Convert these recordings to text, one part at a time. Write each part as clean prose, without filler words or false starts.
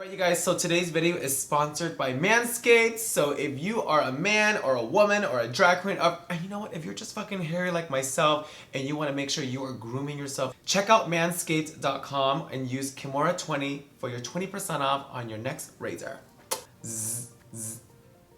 Alright you guys, so today's video is sponsored by Manscaped. So if you are a man or a woman or a drag queen, and you know what, if you're just fucking hairy like myself and you want to make sure you are grooming yourself, check out manscaped.com and use Kimora20 for your 20% off on your next razor. Zzz, zzz,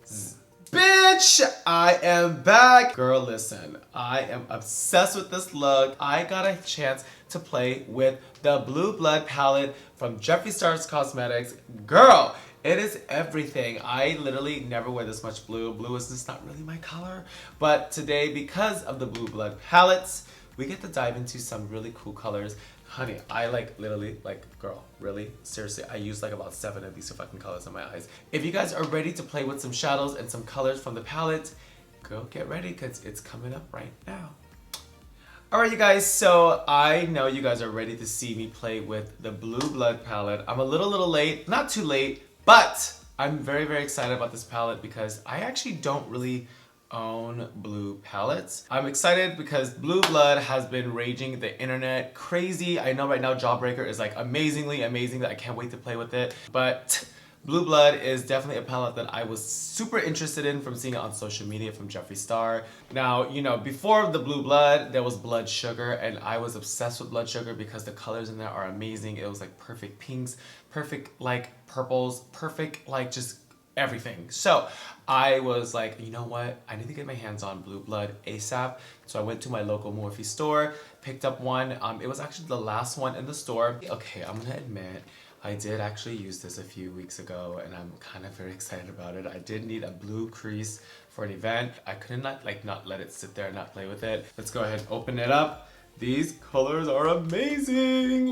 zzz. Bitch, I am back. Girl, listen, I am obsessed with this look. I got a chance to play with the BlueBlood palette from Jeffree Star's Cosmetics. Girl, it is everything. I literally never wear this much blue. Blue is just not really my color. But today, because of the BlueBlood palettes, we get to dive into some really cool colors. Honey, I literally, girl, really? Seriously, I use about 7 of these fucking colors on my eyes. If you guys are ready to play with some shadows and some colors from the palette, go get ready because it's coming up right now. Alright you guys, so I know you guys are ready to see me play with the BlueBlood palette. I'm a little late, not too late, but I'm very, very excited about this palette because I actually don't really own blue palettes. I'm excited because BlueBlood has been raging the internet crazy. I know right now Jawbreaker is amazingly amazing that I can't wait to play with it, but BlueBlood is definitely a palette that I was super interested in from seeing it on social media from Jeffree Star. Now, you know, before the BlueBlood, there was Blood Sugar, and I was obsessed with Blood Sugar because the colors in there are amazing. It was perfect pinks, perfect purples, perfect just everything. So I was like, you know what? I need to get my hands on BlueBlood ASAP. So I went to my local Morphe store, picked up one. It was actually the last one in the store. Okay, I'm gonna admit, I did actually use this a few weeks ago and I'm kind of very excited about it. I did need a blue crease for an event. I couldn't not let it sit there and not play with it. Let's go ahead and open it up. These colors are amazing.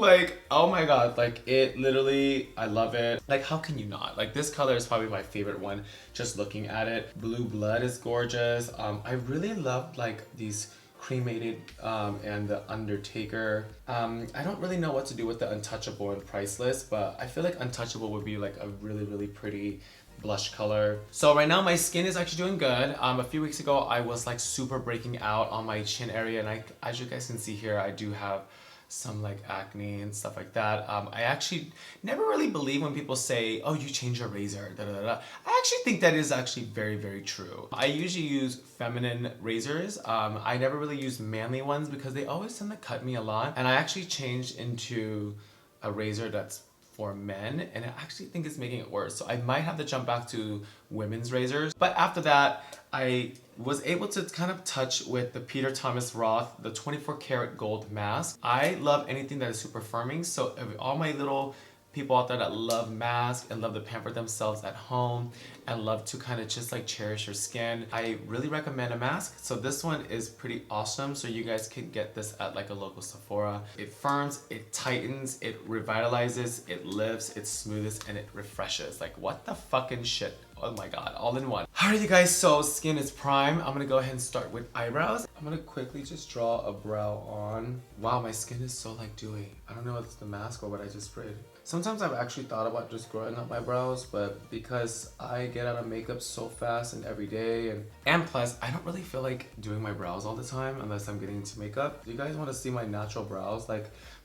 Oh my god, it literally, I love it. How can you not? This color is probably my favorite one just looking at it. BlueBlood is gorgeous. I really love these cremated and the Undertaker. I don't really know what to do with the Untouchable and Priceless, but I feel like Untouchable would be a really pretty blush color. So right now my skin is actually doing good. A few weeks ago I was super breaking out on my chin area, and as you guys can see here, I do have some acne and stuff like that. I actually never really believe when people say, oh, you change your razor, da, da, da, da. I actually think that is actually very, very true. I usually use feminine razors. I never really use manly ones because they always tend to cut me a lot. And I actually changed into a razor that's for men, and I actually think it's making it worse. So I might have to jump back to women's razors. But after that, I was able to kind of touch with the Peter Thomas Roth, the 24 karat gold mask. I love anything that is super firming. So all my little people out there that love masks and love to pamper themselves at home and love to kind of just cherish your skin, I really recommend a mask. So this one is pretty awesome. So you guys can get this at a local Sephora. It firms, it tightens, it revitalizes, it lifts, it smooths, and it refreshes. What the fucking shit? Oh my god, all in one. Alright you guys, so skin is prime. I'm gonna go ahead and start with eyebrows. I'm gonna quickly just draw a brow on. Wow, my skin is so dewy. I don't know if it's the mask or what I just sprayed. Sometimes I've actually thought about just growing up my brows, but because I get out of makeup so fast and every day, and plus I don't really feel like doing my brows all the time unless I'm getting into makeup. Do you guys want to see my natural brows?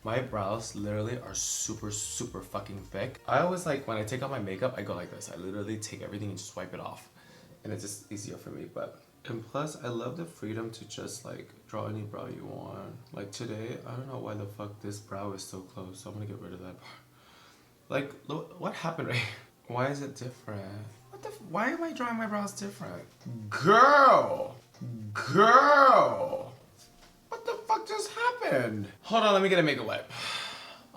My brows literally are super fucking thick. I always when I take out my makeup, I go like this. I literally take everything and just wipe it off, and it's just easier for me. And plus I love the freedom to just draw any brow you want. Today, I don't know why the fuck this brow is so close, so I'm gonna get rid of that part. Look, what happened right here? Why is it different? Why am I drawing my brows different? Girl! What the fuck just happened? Hold on, let me get a makeup wipe.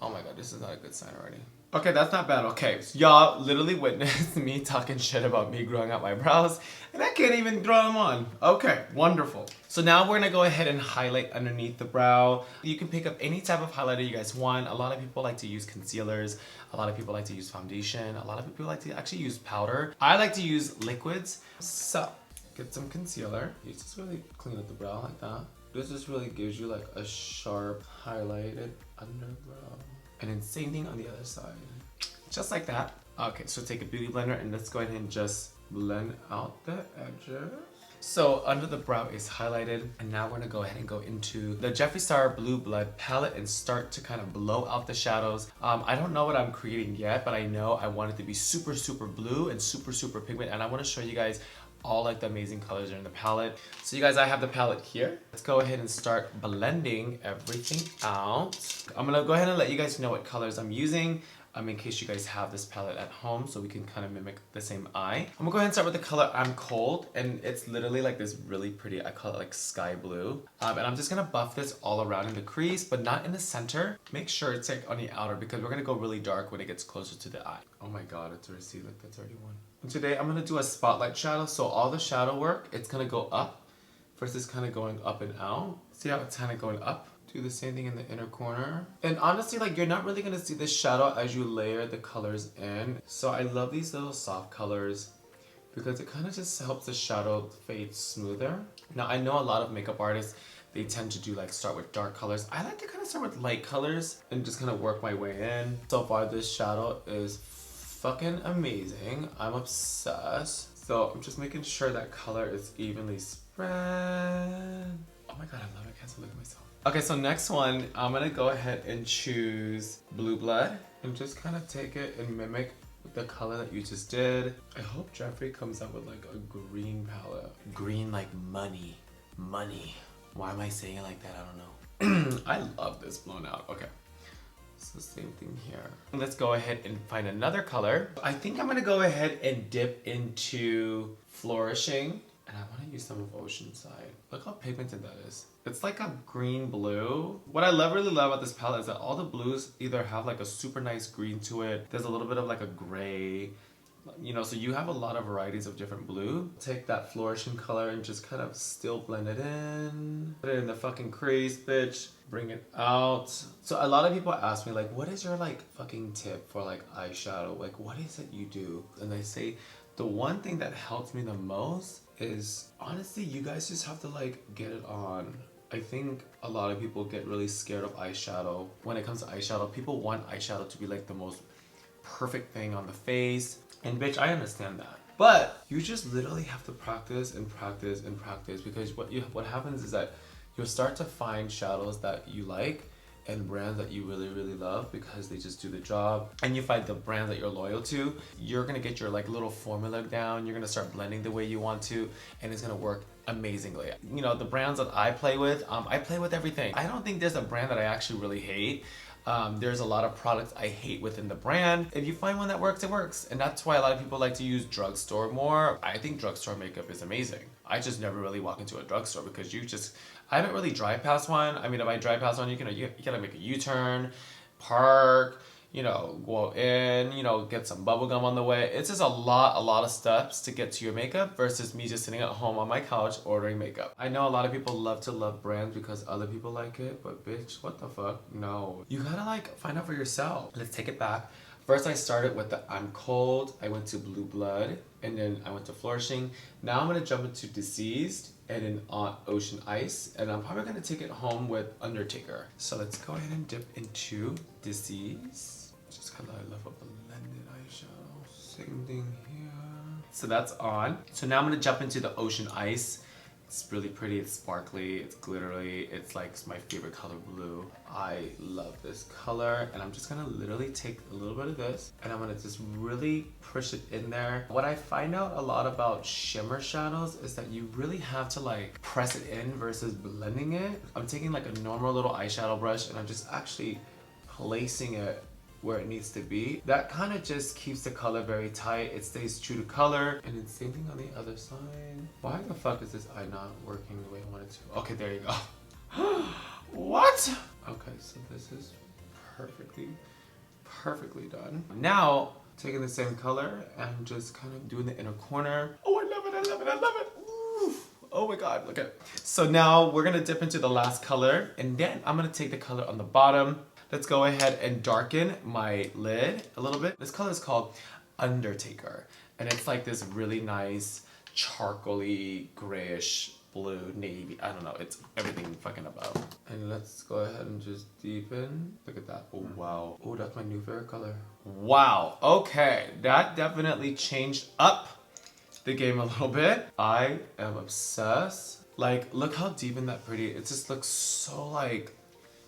Oh my god, this is not a good sign already. Okay, that's not bad. Okay, so y'all literally witnessed me talking shit about me growing out my brows, and I can't even draw them on. Okay, wonderful. So now we're gonna go ahead and highlight underneath the brow. You can pick up any type of highlighter you guys want. A lot of people like to use concealers. A lot of people like to use foundation. A lot of people like to actually use powder. I like to use liquids. So, get some concealer. You just really clean up the brow like that. This just really gives you a sharp highlighted underbrow. And then same thing on the other side. Just like that. Okay, so take a beauty blender and let's go ahead and just blend out the edges. So under the brow is highlighted, and now we're gonna go ahead and go into the Jeffree Star BlueBlood palette and start to kind of blow out the shadows. I don't know what I'm creating yet, but I know I want it to be super, super blue and super, super pigment, and I want to show you guys all like the amazing colors are in the palette. So you guys, I have the palette here. Let's go ahead and start blending everything out. I'm gonna go ahead and let you guys know what colors I'm using. In case you guys have this palette at home, so we can kind of mimic the same eye. I'm gonna go ahead and start with the color I'm Cold, and it's literally like this really pretty, I call it like sky blue. And I'm just gonna buff this all around in the crease, but not in the center. Make sure it's like on the outer, because we're gonna go really dark when it gets closer to the eye. Oh my god, it's already, see, like that's already one. And today I'm gonna do a spotlight shadow, so all the shadow work, it's gonna go up. First it's kind of going up and out. See how it's kind of going up? Do the same thing in the inner corner. And honestly, like, you're not really gonna see the shadow as you layer the colors in. So I love these little soft colors because it kind of just helps the shadow fade smoother. Now, I know a lot of makeup artists, they tend to do like start with dark colors. I like to kind of start with light colors and just kind of work my way in. So far, this shadow is fucking amazing. I'm obsessed. So I'm just making sure that color is evenly spread. Oh my god, I love it. I can't look at myself. Okay, so next one, I'm gonna go ahead and choose BlueBlood and just kind of take it and mimic the color that you just did. I hope Jeffree comes out with like a green palette. Green like money. Money. Why am I saying it like that? I don't know. I love this blown out. Okay. It's the same thing here. Let's go ahead and find another color. I think I'm gonna go ahead and dip into Flourishing. And I want to use some of Oceanside. Look how pigmented that is. It's like a green blue. What I really love about this palette is that all the blues either have like a super nice green to it. There's a little bit of like a gray. You know, so you have a lot of varieties of different blue. Take that Flourishing color and just kind of still blend it in. Put it in the fucking crease, bitch. Bring it out. So a lot of people ask me like, what is your like fucking tip for like eyeshadow? Like, what is it you do? And I say, the one thing that helps me the most is honestly, you guys just have to like get it on. I think a lot of people get really scared of eyeshadow. When it comes to eyeshadow, people want eyeshadow to be like the most perfect thing on the face. And bitch, I understand that. But you just literally have to practice and practice and practice, because what happens is that you'll start to find shadows that you like and brands that you really, really love because they just do the job. And you find the brand that you're loyal to, you're gonna get your like little formula down, you're gonna start blending the way you want to, and it's gonna work amazingly. You know, the brands that I play with everything. I don't think there's a brand that I actually really hate. There's a lot of products I hate within the brand. If you find one that works, it works. And that's why a lot of people like to use drugstore more. I think drugstore makeup is amazing. I just never really walk into a drugstore because I haven't really drive past one. I mean, if I drive past one, you gotta make a U-turn, park, you know, go in, you know, get some bubble gum on the way. It's just a lot of steps to get to your makeup versus me just sitting at home on my couch ordering makeup. I know a lot of people love to love brands because other people like it, but bitch, what the fuck? No. You gotta like find out for yourself. Let's take it back. First I started with the I'm Cold, I went to BlueBlood, and then I went to Flourishing. Now I'm gonna jump into Deceased and then Ocean Ice, and I'm probably gonna take it home with Undertaker. So let's go ahead and dip into Deceased. Just cause I love a blended eyeshadow. Same thing here. So that's on. So now I'm gonna jump into the Ocean Ice. It's really pretty, it's sparkly, it's glittery, it's like my favorite color, blue. I love this color, and I'm just gonna literally take a little bit of this and I'm gonna just really push it in there. What I find out a lot about shimmer shadows is that you really have to like press it in versus blending it. I'm taking like a normal little eyeshadow brush and I'm just actually placing it where it needs to be. That kind of just keeps the color very tight. It stays true to color. And then same thing on the other side. Why the fuck is this eye not working the way I want it to? Okay, there you go. What? Okay, so this is perfectly done. Now, taking the same color and just kind of doing the inner corner. Oh, I love it, I love it, I love it. Ooh. Oh my god, look at it. So now we're gonna dip into the last color, and then I'm gonna take the color on the bottom. Let's go ahead and darken my lid a little bit. This color is called Undertaker, and it's like this really nice charcoaly grayish blue navy. I don't know, it's everything fucking above. And let's go ahead and just deepen. Look at that. Oh wow. Oh, that's my new favorite color. Wow. Okay, that definitely changed up the game a little bit. I am obsessed. Like, look how deep and that pretty. It just looks so like,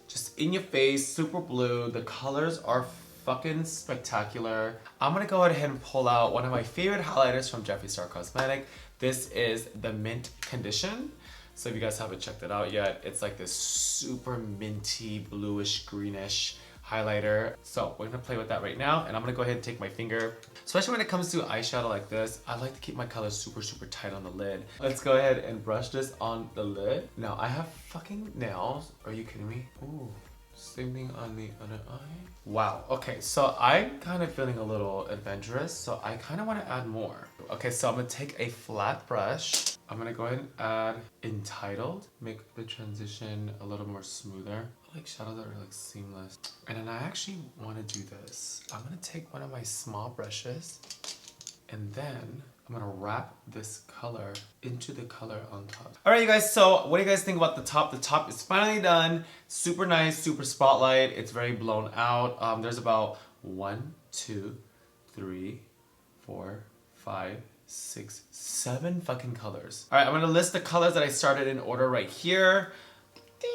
just in your face, super blue. The colors are fucking spectacular. I'm gonna go ahead and pull out one of my favorite highlighters from Jeffree Star Cosmetic. This is the Mint Condition. So if you guys haven't checked it out yet, it's like this super minty, bluish, greenish highlighter. So we're gonna play with that right now, and I'm gonna go ahead and take my finger. Especially when it comes to eyeshadow like this, I like to keep my colors super, super tight on the lid. Let's go ahead and brush this on the lid. Now I have fucking nails. Are you kidding me? Ooh. Same thing on the other eye. Wow. Okay, so I'm kind of feeling a little adventurous, so I kind of want to add more. Okay, so I'm gonna take a flat brush. I'm gonna go ahead and add Entitled, make the transition a little more smoother. I like shadows that are like seamless. And then I actually want to do this. I'm gonna take one of my small brushes, and then I'm gonna wrap this color into the color on top. All right, you guys, so what do you guys think about the top? The top is finally done. Super nice, super spotlight. It's very blown out. There's about 1, 2, 3, 4, 5, 6, 7 fucking colors. All right, I'm gonna list the colors that I started in order right here. Ding.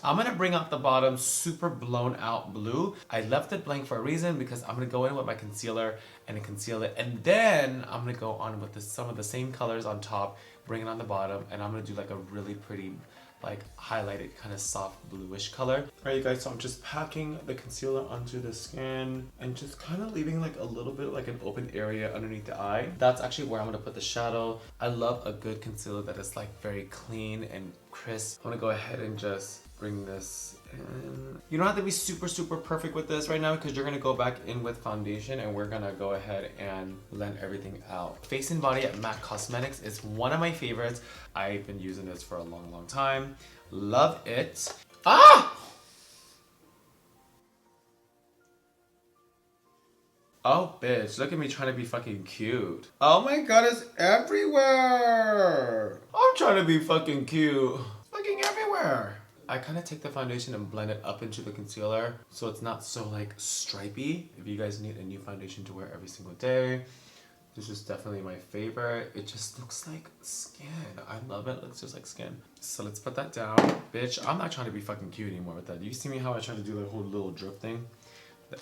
I'm gonna bring out the bottom super blown out blue. I left it blank for a reason because I'm gonna go in with my concealer and conceal it, and then I'm gonna go on with some of the same colors on top, bring it on the bottom, and I'm gonna do like a really pretty, like highlighted kind of soft bluish color. All right, you guys, so I'm just packing the concealer onto the skin and just kind of leaving like a little bit like an open area underneath the eye. That's actually where I'm gonna put the shadow. I love a good concealer that is like very clean and crisp. I'm gonna go ahead and just bring this in. You don't have to be super, super perfect with this right now because you're gonna go back in with foundation and we're gonna go ahead and blend everything out. Face and Body at MAC Cosmetics is one of my favorites. I've been using this for a long, long time. Love it. Ah! Oh, bitch, look at me trying to be fucking cute. Oh my god, it's everywhere. I'm trying to be fucking cute. It's fucking everywhere. I kind of take the foundation and blend it up into the concealer so it's not so like stripy. If you guys need a new foundation to wear every single day, this is definitely my favorite. It just looks like skin. I love it. It looks just like skin. So let's put that down. Bitch, I'm not trying to be fucking cute anymore with that. You see me how I tried to do the whole little drip thing?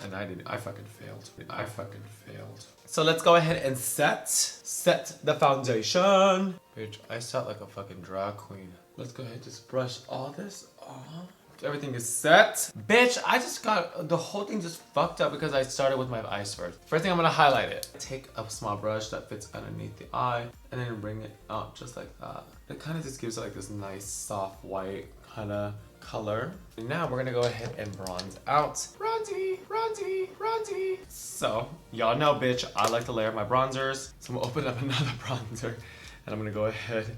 And I fucking failed. I fucking failed. So let's go ahead and set the foundation. Bitch, I sat like a fucking drag queen. Let's go ahead and just brush all this off. Everything is set. Bitch, I just got, the whole thing just fucked up because I started with my eyes first. First thing, I'm gonna highlight it. Take a small brush that fits underneath the eye and then bring it out just like that. It kind of just gives it like this nice soft white kind of color. And now we're gonna go ahead and bronze out. Bronzy, bronzy, bronzy. So, y'all know, bitch, I like to layer my bronzers. So I'm gonna open up another bronzer and I'm gonna go ahead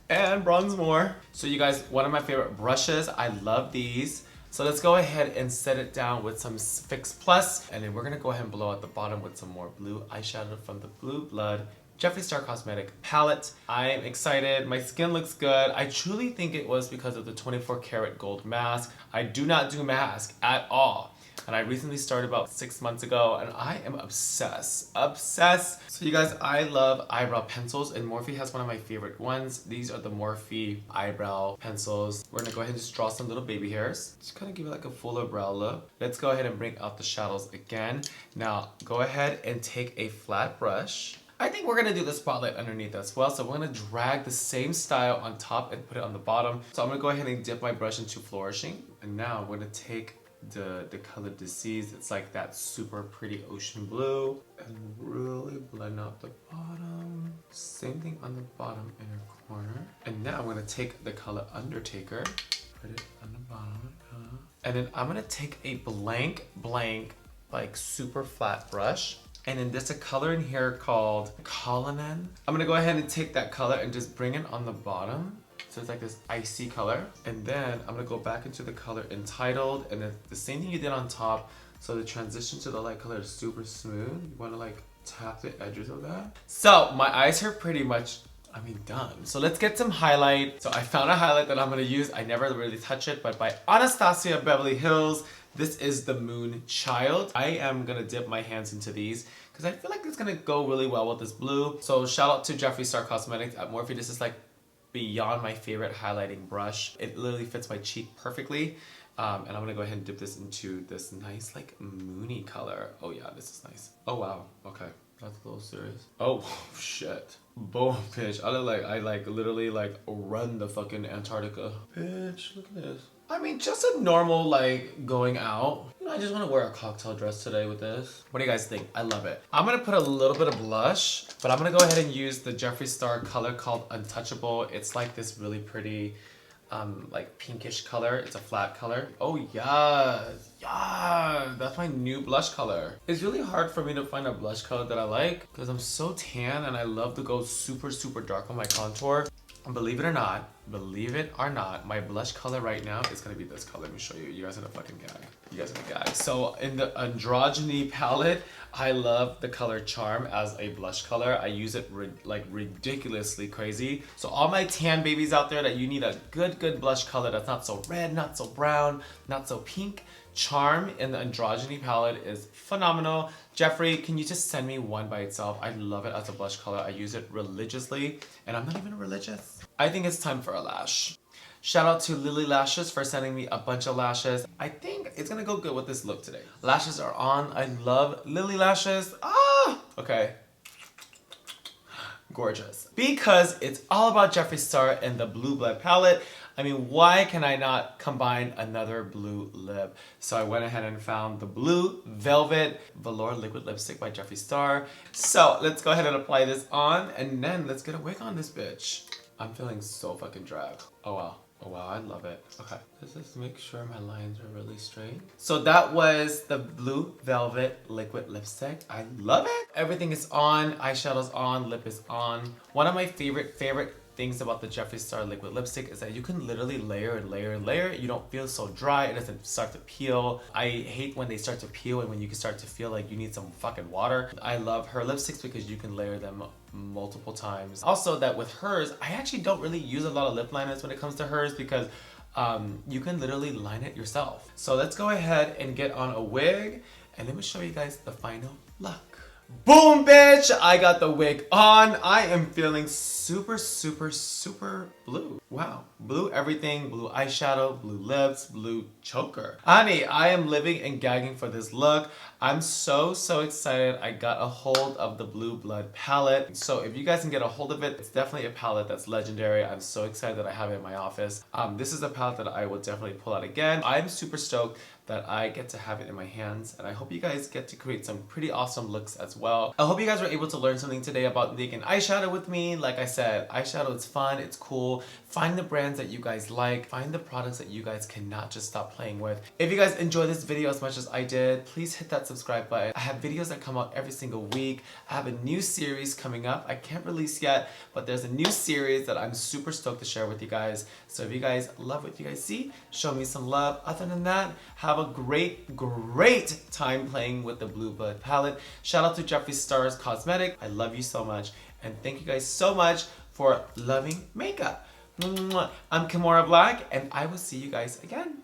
and bronze more. So you guys, one of my favorite brushes. I love these. So let's go ahead and set it down with some Fix Plus, and then we're gonna go ahead and blow out the bottom with some more blue eyeshadow from the BlueBlood Jeffree Star Cosmetic palette. I'm excited. My skin looks good. I truly think it was because of the 24 karat gold mask. I do not do mask at all. And I recently started about 6 months ago, and I am obsessed. So you guys, I love eyebrow pencils, and Morphe has one of my favorite ones. These are the Morphe eyebrow pencils. We're gonna go ahead and just draw some little baby hairs. Just kind of give it like a fuller brow look. Let's go ahead and bring out the shadows again. Now, go ahead and take a flat brush. I think we're gonna do the spotlight underneath as well. So we're gonna drag the same style on top and put it on the bottom. So I'm gonna go ahead and dip my brush into Flourishing. And now we're gonna take the color Deceased. It's like that super pretty ocean blue, and really blend out the bottom. Same thing on the bottom inner corner. And now I'm gonna take the color Undertaker, put it on the bottom, and then I'm gonna take a blank like super flat brush, and then there's a color in here called Cullinan. I'm gonna go ahead and take that color and just bring it on the bottom. So it's like this icy color. And then I'm gonna go back into the color Entitled, and then the same thing you did on top. So the transition to the light color is super smooth. You wanna like tap the edges of that. So my eyes are pretty much, done. So let's get some highlight. So I found a highlight that I'm gonna use. I never really touch it, but by Anastasia Beverly Hills. This is the Moon Child. I am gonna dip my hands into these because I feel like it's gonna go really well with this blue. So shout out to Jeffree Star Cosmetics at Morphe. This is like beyond my favorite highlighting brush. It literally fits my cheek perfectly. And I'm gonna go ahead and dip this into this nice like moony color. Oh yeah, this is nice. Oh wow, okay. That's a little serious. Oh shit. Boom, bitch. I literally like run the fucking Antarctica. Bitch, look at this. I mean, just a normal like going out. You know, I just want to wear a cocktail dress today with this. What do you guys think? I love it. I'm gonna put a little bit of blush, but I'm gonna go ahead and use the Jeffree Star color called Untouchable. It's like this really pretty like pinkish color. It's a flat color. Oh yeah, yeah, that's my new blush color. It's really hard for me to find a blush color that I like because I'm so tan and I love to go super dark on my contour. Believe it or not, my blush color right now is gonna be this color. Let me show you. You guys are gonna fucking gag. You guys are gonna gag. So in the Androgyny palette, I love the color Charm as a blush color. I use it like ridiculously crazy. So all my tan babies out there that you need a good blush color that's not so red, not so brown, not so pink, Charm in the Androgyny palette is phenomenal. Jeffree, can you just send me one by itself? I love it as a blush color. I use it religiously, and I'm not even religious. I think it's time for a lash. Shout out to Lily Lashes for sending me a bunch of lashes. I think it's gonna go good with this look today. Lashes are on. I love Lily Lashes. Ah! Okay. Gorgeous. Because it's all about Jeffree Star and the BlueBlood palette. I mean, why can I not combine another blue lip? So I went ahead and found the Blue Velvet Velour Liquid Lipstick by Jeffree Star. So let's go ahead and apply this on, and then let's get a wig on this bitch. I'm feeling so fucking drag. Oh wow. Oh wow, I love it. Okay, let's just make sure my lines are really straight. So that was the Blue Velvet Liquid Lipstick. I love it. Everything is on, eyeshadow's on, lip is on. One of my favorite things about the Jeffree Star liquid lipstick is that you can literally layer and layer and layer. You don't feel so dry. It doesn't start to peel. I hate when they start to peel and when you can start to feel like you need some fucking water. I love her lipsticks because you can layer them multiple times. Also, that with hers, I actually don't really use a lot of lip liners when it comes to hers because you can literally line it yourself. So let's go ahead and get on a wig and let me show you guys the final look. Boom, bitch! I got the wig on. I am feeling super blue. Wow. Blue everything, blue eyeshadow, blue lips, blue choker. Honey, I am living and gagging for this look. I'm so excited I got a hold of the BlueBlood palette. So if you guys can get a hold of it, it's definitely a palette that's legendary. I'm so excited that I have it in my office. This is a palette that I will definitely pull out again. I'm super stoked that I get to have it in my hands, and I hope you guys get to create some pretty awesome looks as well. I hope you guys were able to learn something today about making eyeshadow with me. Like I said, eyeshadow is fun, it's cool. Find the brands that you guys like, find the products that you guys cannot just stop playing with. If you guys enjoyed this video as much as I did, please hit that subscribe button. I have videos that come out every single week. I have a new series coming up. I can't release yet, but there's a new series that I'm super stoked to share with you guys. So if you guys love what you guys see, show me some love. Other than that, have a great time playing with the BlueBlood palette. Shout out to Jeffree Star's Cosmetic. I love you so much, and thank you guys so much for loving makeup. I'm Kimora Blac, and I will see you guys again.